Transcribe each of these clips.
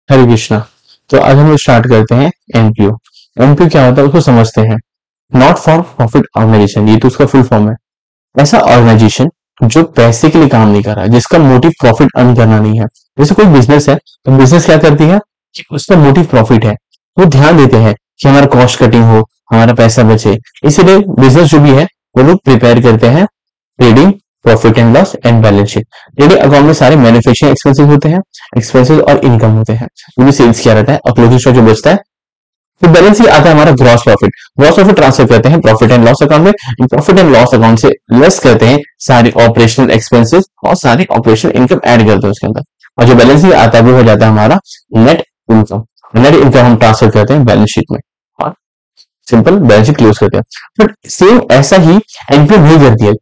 हरे कृष्णा। तो आज हम स्टार्ट करते हैं एनपीओ। एनपीओ क्या होता है उसको समझते हैं। नॉट फॉर प्रॉफिट ऑर्गेनाइजेशन, ये तो उसका फुल फॉर्म है। ऐसा ऑर्गेनाइजेशन जो पैसे के लिए काम नहीं कर रहा, जिसका मोटिव प्रॉफिट अर्न करना नहीं है। जैसे कोई बिजनेस है तो बिजनेस क्या करती है कि उसका मोटिव प्रॉफिट है। वो ध्यान देते हैं कि हमारा कॉस्ट कटिंग हो, हमारा पैसा बचे। इसीलिए बिजनेस जो भी है वो लोग प्रिपेयर करते हैं trading, profit and loss and balance sheet. Trading account में सारे मैन्युफैक्चरिंग एक्सपेंसेस होते हैं, एक्सपेंसेस और इनकम होते हैं, जो भी सेल्स किया रहता है और क्लोजिंग स्टॉक जो बचता है। तो बैलेंस शीट आता है हमारा gross profit. Gross profit transfer करते हैं प्रॉफिट एंड लॉस अकाउंट में, प्रॉफिट एंड लॉस अकाउंट से लेस करते हैं सारे ऑपरेशनल एक्सपेंसेस और सारे ऑपरेशनल इनकम ऐड करते हैं उसके अंदर। और जो बैलेंस शीट आता है वो हो जाता है हमारा नेट इनकम। नेट इनकम हम ट्रांसफर करते हैं बैलेंस शीट में और सिंपल बैलेंस शीट क्लोज करते हैं। बट सेम ऐसा ही एनपीओ नहीं करती है।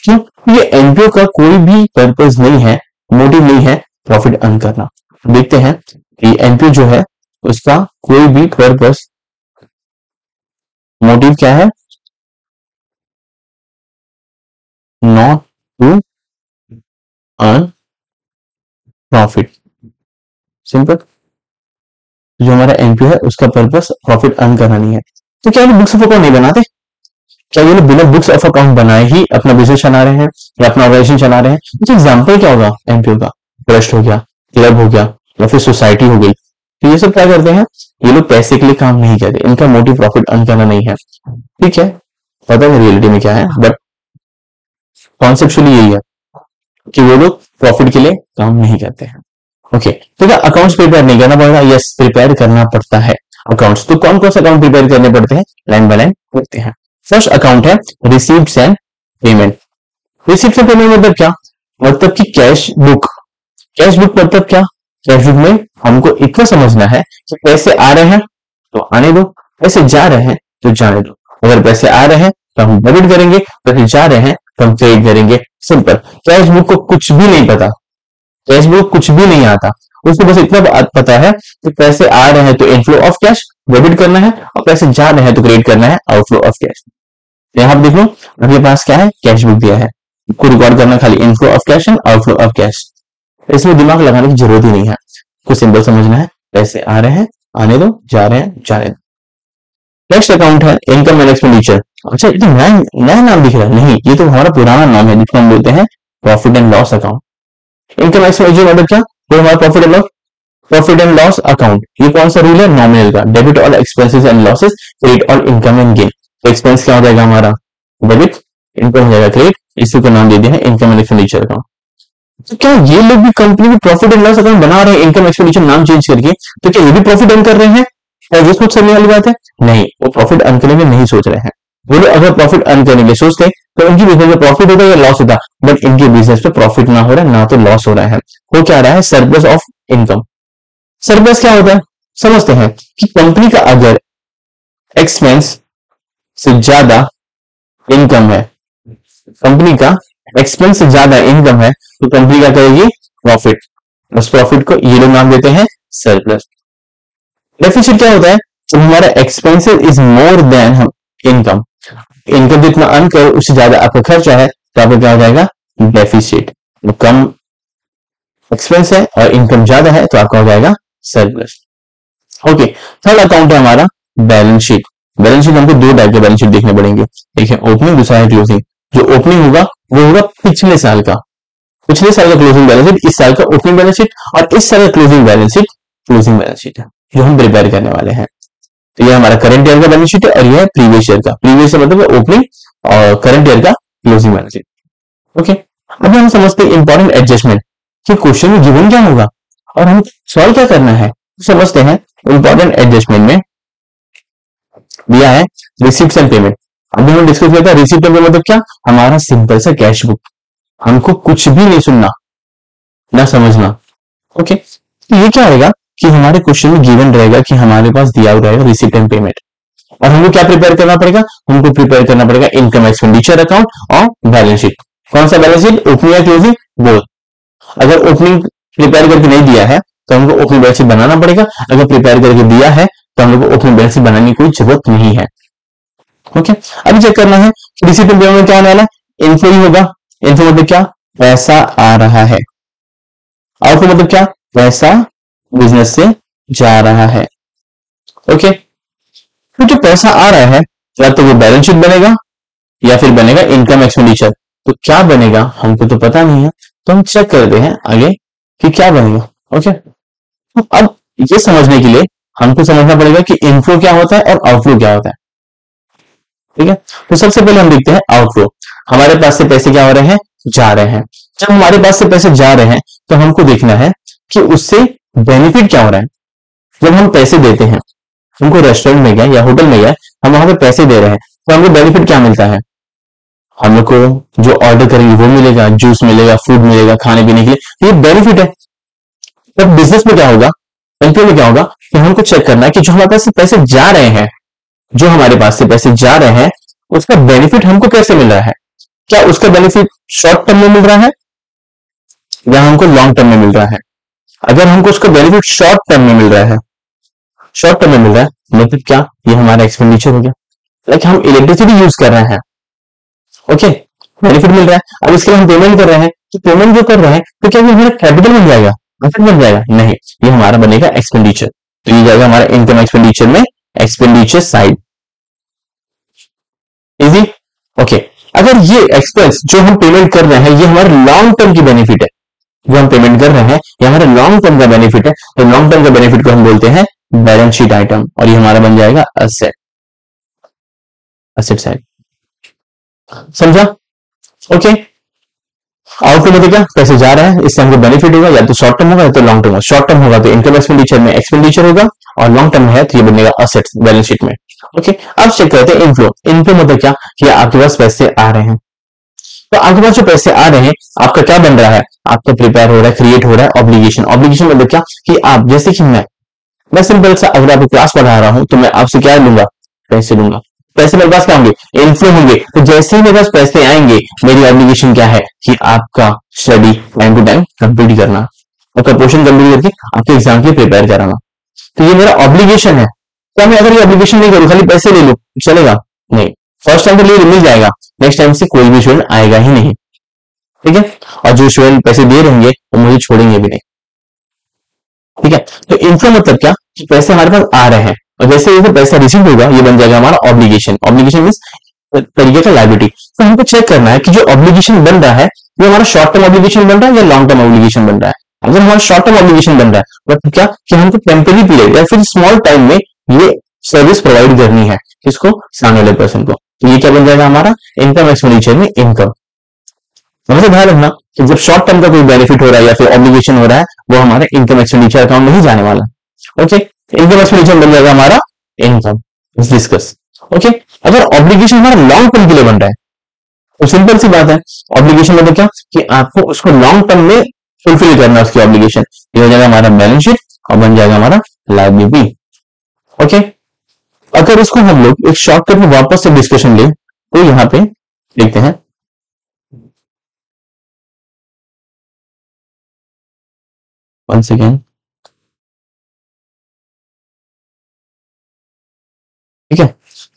क्यों? ये एनपीओ का कोई भी पर्पज नहीं है, मोटिव नहीं है प्रॉफिट अर्न करना। देखते हैं कि एनपीओ जो है उसका कोई भी पर्पज, मोटिव क्या है? Not to earn profit. Simple. जो हमारा एनपीओ है उसका पर्पस प्रॉफिट अर्न करना नहीं है। तो क्या ये लोग बुक्स ऑफ अकाउंट नहीं बनाते? क्या ये लोग बिना बुक्स ऑफ अकाउंट बनाए ही अपना बिजनेस चला रहे हैं या अपना ऑर्गेनाइजेशन चला रहे हैं? इसका एग्जाम्पल क्या होगा एनपीओ का? ट्रस्ट हो गया, क्लब हो गया या फिर सोसाइटी हो गई। तो ये सब क्या करते हैं? ये लोग पैसे के लिए काम नहीं करते, इनका मोटिव प्रॉफिट अर्न करना नहीं है। ठीक है, पता नहीं रियलिटी में क्या है, बट कॉन्सेप्चुअली यही है कि वो लोग प्रॉफिट के लिए काम नहीं करते हैं। ओके, तो क्या अकाउंट्स प्रिपेयर नहीं करना पड़ता? यस, प्रिपेयर करना पड़ता है अकाउंट्स। तो कौन कौन से अकाउंट प्रिपेयर करने पड़ते हैं? लाइन बाय लाइन करते हैं। फर्स्ट अकाउंट है receipts and payment. Receipt and payment मतलब क्या? मतलब कि कैश बुक। कैश बुक मतलब क्या? कैश बुक में हमको इतना समझना है कि पैसे आ रहे हैं तो आने दो, पैसे जा रहे हैं तो जाने दो। अगर पैसे आ रहे हैं तो हम डेबिट करेंगे, पैसे जा रहे हैं तो हम क्रेडिट करेंगे। सिंपल। कैश बुक को कुछ भी नहीं पता, कैश बुक कुछ भी नहीं आता, उसको बस इतना पता है कि पैसे आ रहे हैं तो इनफ्लो ऑफ कैश डेबिट करना है और पैसे जा रहे हैं तो क्रेडिट करना है आउटफ्लो ऑफ कैश। यहाँ देख लो, आपके पास क्या है? कैश बुक दिया है, को रिकॉर्ड करना खाली inflow of cash and outflow of cash. इसमें दिमाग लगाने की जरूरत ही नहीं है, कुछ सिंपल समझना है, पैसे आ रहे हैं आने दो, जा रहे हैं जाने दो। नेक्स्ट अकाउंट है इनकम एंड एक्सपेंडिचर। अच्छा, ये तो नया नया नाम दिख रहा है। नहीं, ये तो हमारा पुराना नाम है जिसको हम बोलते हैं profit and loss account. Income expenditure मतलब क्या? तो हमारा प्रॉफिट एंड लॉस अकाउंट। ये कौन सा रूल है? नॉमिनल का। Debit all expenses and losses, credit all income and gain. तो एक्सपेंस क्या हो जाएगा हमारा? डेबिट, इनकम हो जाएगा क्रेडिट। इसी को नाम दे दिया है इनकम एंड एक्सपेंडिचर अकाउंट। तो क्या ये लोग भी कंपनी में प्रॉफिट एंड लॉस अकाउंट बना रहे हैं इनकम एक्सपेंडिचर नाम चेंज करके? तो क्या ये भी प्रॉफिट अर्न कर रहे हैं? क्या ये सोच करने वाली बात है? नहीं, वो प्रॉफिट अर्न करने में नहीं सोच रहे हैं। वो लोग अगर प्रॉफिट अर्न करने के सोचते तो उनकी बिजनेस में प्रॉफिट होता या लॉस होता, बट इनके बिजनेस पे प्रॉफिट ना हो रहा है ना तो लॉस हो रहा है। वो क्या रहा है? Surplus of income. सरप्लस क्या होता है समझते हैं कि कंपनी का अगर एक्सपेंस से ज्यादा इनकम है, कंपनी का एक्सपेंस से ज्यादा इनकम है तो कंपनी क्या करेगी? प्रॉफिट। उस प्रॉफिट को ये लोग नाम देते हैं सरप्लस। डेफिसिट क्या होता है? जब हमारा expenses is more than income, income जितना अर्न करो उससे ज्यादा आपका खर्चा है तो आपका क्या हो जाएगा? डेफिसिट। तो कम एक्सपेंस है और इनकम ज्यादा है तो आपका हो जाएगा सरप्लस। ओके, थर्ड अकाउंट है हमारा बैलेंस शीट। बैलेंस शीट हमको दो टाइप के बैलेंस शीट देखने पड़ेंगे, एक है ओपनिंग, दूसरा है क्लोजिंग। जो ओपनिंग होगा वो होगा पिछले साल का, पिछले साल का क्लोजिंग बैलेंस शीट, इस साल का ओपनिंग बैलेंस शीट, और इस साल का closing balance sheet closing balance sheet है जो हम प्रिपेयर करने वाले हैं। तो ये हमारा करंट ईयर का बैलेंस शीट है और ये है प्रीवियस ईयर का। प्रीवियस ईयर मतलब ओपनिंग और करंट ईयर का क्लोजिंग बैलेंस शीट। ओके, अभी हम समझते हैं इंपॉर्टेंट एडजस्टमेंट कि क्वेश्चन में गिवन क्या होगा और हम सॉल्व क्या करना है। तो समझते हैं इंपॉर्टेंट एडजस्टमेंट में दिया है रिसिप्ट एंड पेमेंट। अभी हम डिस्कस किया था रिसिप्ट एंड पेमेंट मतलब क्या? हमारा सिंपल सा कैश बुक, हमको कुछ भी नहीं सुनना ना समझना। ओके, तो ये क्या रहेगा कि हमारे क्वेश्चन में गिवन रहेगा कि हमारे पास दिया हुआ रहेगा रिसिप्ट एंड पेमेंट, और हमको क्या प्रिपेयर करना पड़ेगा? हमको प्रिपेयर करना पड़ेगा इनकम एक्सपेंडिचर अकाउंट और बैलेंस शीट। कौन सा बैलेंस शीट? ओपनिंग या क्लोजिंग? बोथ। अगर ओपनिंग प्रिपेयर करके नहीं दिया है तो हमको ओपनिंग बैलेंस शीट बनाना पड़ेगा, अगर प्रिपेयर करके दिया है तो हम लोग को ओपनिंग बैलेंस शीट बनाने की कोई जरूरत नहीं है। ओके, अभी चेक करना है रिसिप्ट एंड पेमेंट में क्या होने वाला है? इनफ्लो ही होगा। इनफ्लो मतलब क्या? पैसा आ रहा है। आउटफ्लो मतलब क्या? पैसा बिजनेस से जा रहा है। ओके, तो जो पैसा आ रहा है या तो वो बैलेंस शीट बनेगा या फिर बनेगा इनकम एक्सपेंडिचर। तो क्या बनेगा हमको तो पता नहीं है, तो हम चेक करते हैं आगे कि क्या बनेगा। ओके, तो अब ये समझने के लिए हमको समझना पड़ेगा कि इनफ्लो क्या होता है और आउटफ्लो क्या होता है। ठीक है, तो सबसे पहले हम देखते हैं आउटफ्लो। हमारे पास से पैसे क्या हो रहे हैं, जा रहे हैं। जब हमारे पास से पैसे जा रहे हैं तो हमको देखना है कि उससे बेनिफिट क्या हो रहा है। जब हम पैसे देते हैं, हमको रेस्टोरेंट में गए या होटल में गए, हम वहां पे पैसे दे रहे हैं, तो हमको बेनिफिट क्या मिलता है, हमको जो ऑर्डर करेंगे वो मिलेगा, जूस मिलेगा, फूड मिलेगा खाने पीने के लिए, तो ये बेनिफिट है। तब बिजनेस में क्या होगा, एनपीओ में क्या होगा कि हमको चेक करना है कि जो हमारे पास से पैसे जा रहे हैं, जो हमारे पास से पैसे जा रहे हैं, उसका बेनिफिट हमको कैसे मिल रहा है। क्या उसका बेनिफिट शॉर्ट टर्म में मिल रहा है या हमको लॉन्ग टर्म में मिल रहा है। अगर हमको उसका बेनिफिट शॉर्ट टर्म में मिल रहा है, शॉर्ट टर्म में मिल रहा है मतलब क्या, ये हमारा एक्सपेंडिचर हो गया। लाइक हम इलेक्ट्रिसिटी यूज कर रहे हैं, ओके, बेनिफिट मिल रहा है। अब इसके लिए हम पेमेंट कर रहे हैं, तो पेमेंट जो कर रहे हैं तो क्या ये हमारा कैपिटल बन जाएगा, एसेट बन जाएगा, नहीं, ये हमारा बनेगा एक्सपेंडिचर। तो ये जाएगा हमारा इनकम एक्सपेंडिचर में, एक्सपेंडिचर साइड। Easy, okay. अगर ये एक्सपेंस जो हम पेमेंट कर रहे हैं ये हमारे लॉन्ग टर्म की बेनिफिट है, जो हम पेमेंट कर रहे हैं ये हमारे लॉन्ग टर्म का बेनिफिट है, तो लॉन्ग टर्म का बेनिफिट को हम बोलते हैं बैलेंस शीट आइटम, और ये हमारा बन जाएगा असेट, असेट साइड। समझा, ओके। आउटपुट मतलब क्या, पैसे जा रहे हैं, इससे हमको बेनिफिट होगा, या तो शॉर्ट टर्म होगा या तो लॉन्ग टर्म होगा। शॉर्ट टर्म होगा तो इनकम एक्सपेंडिचर में एक्सपेंडिचर होगा, और लॉन्ग टर्म है तो ये बनेगा असेट्स बैलेंस शीट में। ओके, अब चेक करते हैं इनफ्लो। इनफ्लो मतलब क्या कि आपके पास पैसे आ रहे हैं, तो आपके पास जो पैसे आ रहे हैं आपका क्या बन रहा है, आपका प्रिपेयर हो रहा है, क्रिएट हो रहा है ऑब्लिगेशन। ऑब्लिगेशन मतलब क्या कि आप, जैसे कि मैं सिंपल सा अगर आपको क्लास पढ़ा रहा हूं तो मैं आपसे क्या लूंगा, पैसे लूंगा। पैसे मेरे पास क्या होंगे, इनफ्लो होंगे। तो जैसे ही मेरे पास पैसे आएंगे, मेरी ऑब्लिगेशन क्या है कि आपका study time to time complete करना, आपका पोर्शन कंप्लीट करके आपके एग्जाम के लिए प्रिपेयर कराना। तो ये मेरा ऑब्लिगेशन है। क्या मैं अगर ये ऑब्लिगेशन नहीं करूं, खाली पैसे ले लूं, चलेगा नहीं। फर्स्ट टाइम तो लिए मिल जाएगा, नेक्स्ट टाइम से कोई भी स्टूडेंट आएगा ही नहीं। ठीक है, और जो स्टूडेंट पैसे दे रहेंगे वो मुझे छोड़ेंगे भी नहीं। ठीक है, तो इनफ्लो मतलब क्या कि पैसे हमारे पास आ रहे हैं, और जैसे जैसे पैसा रिसीव होगा ये बन जाएगा हमारा ऑब्लिगेशन। ऑब्लिगेशन मींस तरीके का लायबिलिटी। तो हमको चेक करना है कि जो ऑब्लिगेशन बन रहा है वो हमारा शॉर्ट टर्म ऑब्लिगेशन बन रहा है या लॉन्ग टर्म ऑब्लिगेशन बन रहा है। अगर हमारा शॉर्ट टर्म ऑब्लिगेशन बन रहा है मतलब क्या कि हमको टेम्पररी पीरियड या फिर स्मॉल टाइम में ये सर्विस प्रोवाइड करनी है, किसको, सामने वाले पर्सन को। तो ये क्या बन जाएगा हमारा इनकम एक्सपेंडिचर में इनकम। हमें ध्यान रखना कि जब शॉर्ट टर्म का कोई बेनिफिट हो रहा है या फिर ऑब्लिगेशन हो रहा है वो हमारे इनकम एक्सपेंडिचर अकाउंट में ही जाने वाला। ओके, इनकम एक्सपेंडिचर बन जाएगा हमारा इनकम, डिस्कस। ओके, अगर ऑब्लिगेशन हमारा लॉन्ग टर्म के लिए बन रहा है तो सिंपल सी बात है, ऑब्लिगेशन मतलब क्या कि आपको उसको लॉन्ग टर्म में फुलफिल करना है उसकी ऑब्लिगेशन। ये हो जाएगा हमारा बैलेंस शीट और बन जाएगा हमारा लायबिलिटी। ओके, अगर इसको हम लोग एक शॉर्टकट में वापस से डिस्कशन ले तो यहां पे देखते हैं, वन सेकेंड। ठीक है,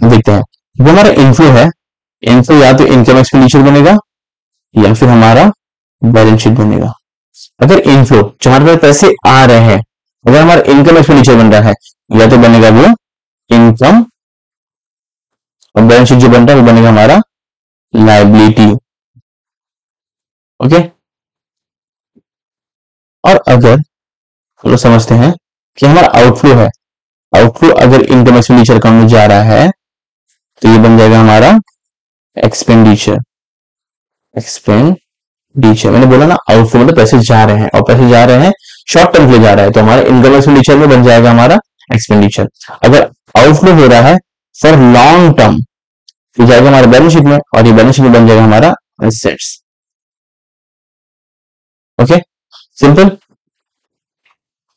देखते हैं जो हमारा इनफ्लो है, इनफ्लो या तो इनकम एक्सपेंडिचर बनेगा या फिर हमारा बैलेंस शीट बनेगा। अगर इनफ्लो जो हमारे पास पैसे आ रहे हैं, अगर हमारा इनकम एक्सपेंडिचर बन रहा है या तो बनेगा वो इनकम, और बैलेंस शीट जो बन रहा है वो बनेगा हमारा लायबिलिटी। ओके, और अगर हम लोग समझते हैं कि हमारा आउटफ्लो है, आउटफ्लो अगर इनकम एक्सपेंडिचर अकाउंट में जा रहा है तो ये बन जाएगा हमारा एक्सपेंडिचर। एक्सपेंडिचर मैंने बोला ना, आउटफ्लो मतलब पैसे जा रहे हैं, और पैसे जा रहे हैं शॉर्ट टर्म के लिए जा रहा है तो हमारा इनकम एक्सपेंडिचर में बन जाएगा हमारा एक्सपेंडिचर। अगर आउटफ्लो हो रहा है फॉर लॉन्ग टर्म तो जाएगा हमारा बैलेंस शीट में, और ये बैलेंस शीट में बन जाएगा हमारा एसेट्स। Okay, simple.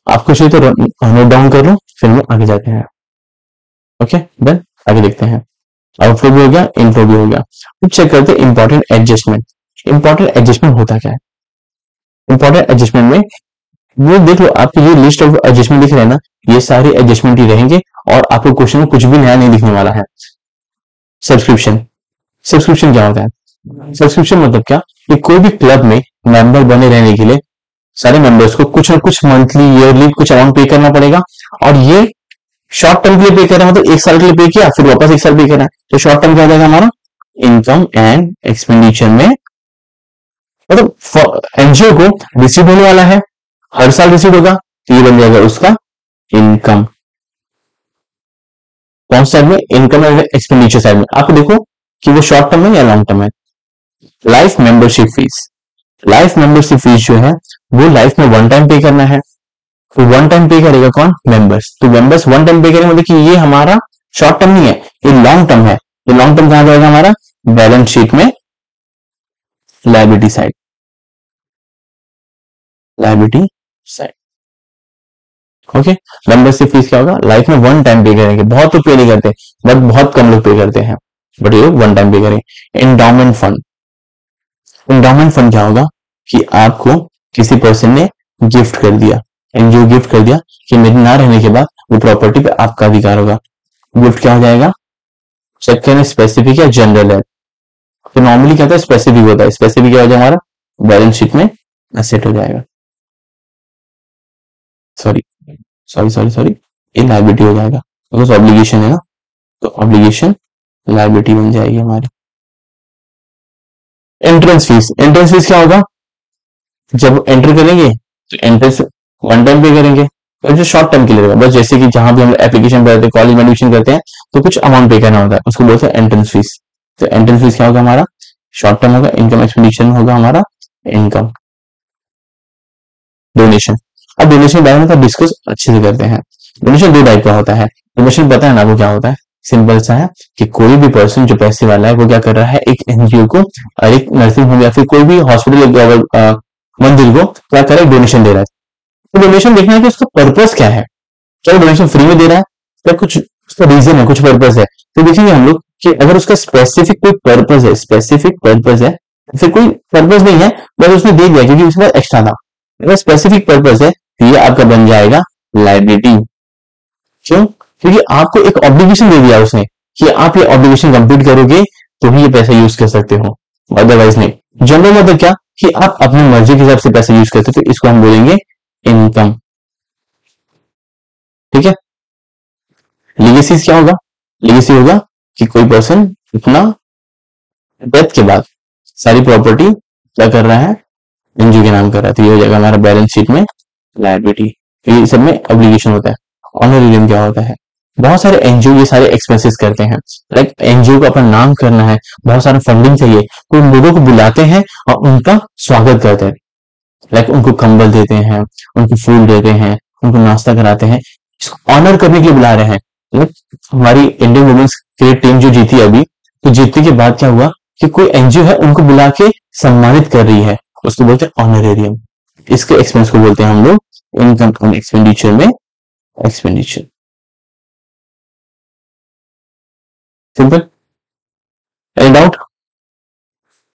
आपको चाहिए तो नोट डाउन कर लो, फिर हम आगे जाते हैं। ओके, देन आगे देखते हैं। आउटफ्लो भी हो गया, इनफ्लो भी हो गया। फिर चेक करते हैं इंपॉर्टेंट एडजस्टमेंट। इंपॉर्टेंट एडजस्टमेंट होता क्या है, इंपॉर्टेंट एडजस्टमेंट में वो देख लो, आपकी ये लिस्ट ऑफ एडजस्टमेंट दिख रहे हैं ना, ये सारे एडजस्टमेंट ही रहेंगे और आपको क्वेश्चन में कुछ भी नया नहीं दिखने वाला है। सब्सक्रिप्शन, सब्सक्रिप्शन क्या होता है, सब्सक्रिप्शन मतलब क्या कि कोई भी क्लब में मेंबर बने रहने के लिए सारे मेंबर्स को कुछ ना कुछ मंथली ईयरली कुछ अमाउंट पे करना पड़ेगा, और ये शॉर्ट टर्म के लिए पे कर रहा है, मतलब 1 साल के लिए पे किया फिर वापस 1 साल पे कर रहा है, तो शॉर्ट टर्म क्या हो जाएगा हमारा, इनकम एंड एक्सपेंडिचर में, मतलब एनजीओ को रिसीव होने वाला है, हर साल रिसीव होगा, तो ये बन जाएगा उसका इनकम। कौन साइड में, इनकम एंड एक्सपेंडिचर साइड में। आप देखो कि वो शॉर्ट टर्म है या लॉन्ग टर्म है। Life membership fees, life membership fees जो है वो लाइफ में वन टाइम पे करना है, तो वन टाइम पे करेगा कौन, मेंबर्स, तो मेंबर्स वन टाइम पे करेंगे, मतलब कि ये हमारा शॉर्ट टर्म नहीं है, ये लॉन्ग टर्म है। तो लॉन्ग टर्म कहां जाएगा हमारा, बैलेंस शीट में liability side, liability side. Okay, membership fees क्या होगा, लाइफ में वन टाइम पे करेंगे, बहुत तो पे नहीं करते, बट बहुत कम लोग पे करते हैं, बट ये वन टाइम पे करेंगे। एंडाउमेंट फंड, एंडाउमेंट फंड क्या होगा कि आपको किसी पर्सन ने गिफ्ट कर दिया, एनजीओ गिफ्ट कर दिया कि मेरे ना रहने के बाद वो प्रॉपर्टी पे आपका अधिकार होगा, गिफ्ट क्या हो जाएगा, चेक करें स्पेसिफिक या जनरल है, तो नॉर्मली क्या होता है, स्पेसिफिक होता है, स्पेसिफिक क्या हो जाएगा हमारा, बैलेंस शीट में एसेट हो जाएगा, सॉरी सॉरी सॉरी सॉरी, ये लायबिलिटी हो जाएगा, बिकॉज ऑब्लिगेशन है ना, तो ऑब्लिगेशन लायबिलिटी बन जाएगी हमारी। एंट्रेंस फीस, एंट्रेंस फीस क्या होगा, जब एंटर करेंगे तो एंट्रेंस वन टाइम पे करेंगे, और जो शॉर्ट टर्म के लिए रहेगा, बस जैसे कि जहां भी हम एप्लीकेशन करते हैं, कॉलेज में एडमिशन करते हैं, तो कुछ अमाउंट पे करना होता है, उसको बोलते हैं एंट्रेंस फीस। तो एंट्रेंस फीस क्या होगा हमारा, शॉर्ट टर्म होगा, इनकम एक्सपेंडिचर में होगा हमारा इनकम। डोनेशन, अब डोनेशन के बारे में तो डिस्कस अच्छे से करते हैं। डोनेशन दो टाइप का होता है, डोनेशन पता है ना वो क्या होता है, सिंपल सा है कि कोई भी पर्सन जो पैसे वाला है वो क्या कर रहा है, एक एनजीओ को और एक नर्सिंग होम या फिर कोई भी हॉस्पिटल मंदिर को क्या कर रहा है, डोनेशन दे रहा है। तो डोनेशन देखना है कि उसका पर्पस क्या है, क्या डोनेशन फ्री में दे रहा है या कुछ उसका रीजन है, कुछ पर्पस है। तो देखेंगे हम लोग कि अगर उसका स्पेसिफिक कोई पर्पस है, स्पेसिफिक पर्पस है, फिर कोई पर्पस नहीं है, बस उसने दे दिया क्योंकि उसके पास एक्स्ट्रा था, अगर स्पेसिफिक पर्पस है तो ये आपका बन जाएगा लाइबिलिटी। क्यों, क्योंकि आपको एक ऑब्लिगेशन दे दिया उसने कि आप ये ऑब्लिगेशन कंप्लीट करोगे तो ही ये पैसा यूज कर सकते हो, अदरवाइज नहीं। जनरल मतलब क्या कि आप अपनी मर्जी के हिसाब से पैसा यूज करते हो, तो इसको हम बोलेंगे इनकम। ठीक है, लीगेसी क्या होगा, लीगेसी होगा कि कोई पर्सन अपना डेथ के बाद सारी प्रॉपर्टी क्या कर रहा है, एनजीओ के नाम कर रहा है, तो ये हो जाएगा हमारा बैलेंस शीट में लायबिलिटी। ये सब में ऑब्लिगेशन होता है। ऑनरेरियम क्या होता है, बहुत सारे एनजीओ ये सारे एक्सपेंसेस करते हैं, लाइक एनजीओ को अपना नाम करना है, बहुत सारा फंडिंग चाहिए, तो उन लोगों को बुलाते हैं और उनका स्वागत करते हैं, लाइक उनको कंबल देते हैं, उनको फूल देते हैं, उनको नाश्ता कराते हैं, इसको ऑनर करने के लिए बुला रहे हैं। लाइक हमारी इंडियन वुमेन्स क्रिकेट टीम जो जीती अभी, तो जीतने के बाद क्या हुआ कि कोई एनजीओ है उनको बुला के सम्मानित कर रही है, उसको बोलते हैं ऑनरेरियम। इसके एक्सपेंस को बोलते हैं हम लोग इनकम एंड एक्सपेंडिचर में एक्सपेंडिचर। Simple, any doubt.